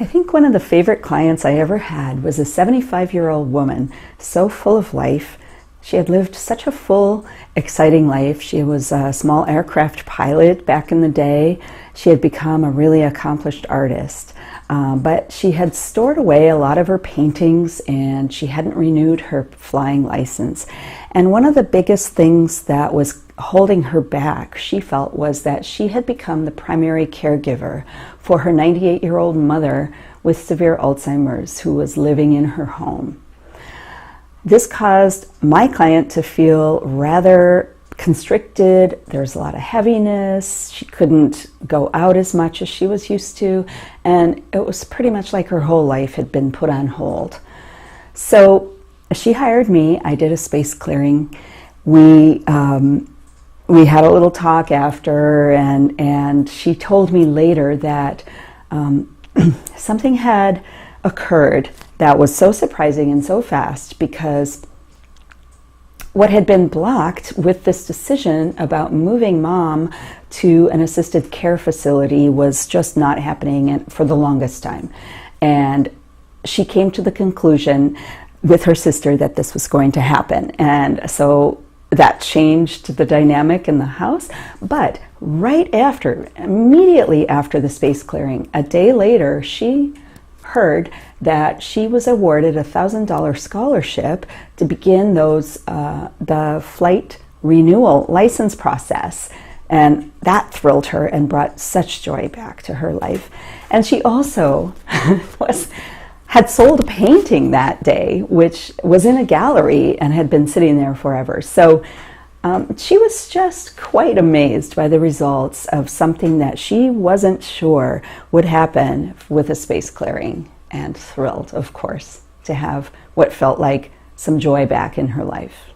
I think one of the favorite clients I ever had was a 75-year-old woman, so full of life. She had lived such a full, exciting life. She was a small aircraft pilot back in the day. She had become a really accomplished artist, but she had stored away a lot of her paintings and she hadn't renewed her flying license. And one of the biggest things that was holding her back, she felt, was that she had become the primary caregiver for her 98-year-old mother with severe Alzheimer's who was living in her home. This caused my client to feel rather constricted. There's a lot of heaviness. She couldn't go out as much as she was used to, and it was pretty much like her whole life had been put on hold. So she hired me. I did a space clearing. We had a little talk after, and she told me later that something had occurred that was so surprising and so fast, because what had been blocked with this decision about moving mom to an assisted care facility was just not happening for the longest time. And she came to the conclusion with her sister that this was going to happen. And so that changed the dynamic in the house. But right after, immediately after the space clearing, a day later, she heard that she was awarded a $1,000 scholarship to begin the flight renewal license process. And that thrilled her and brought such joy back to her life. And she also had sold a painting that day, which was in a gallery and had been sitting there forever. So she was just quite amazed by the results of something that she wasn't sure would happen with a space clearing, and thrilled, of course, to have what felt like some joy back in her life.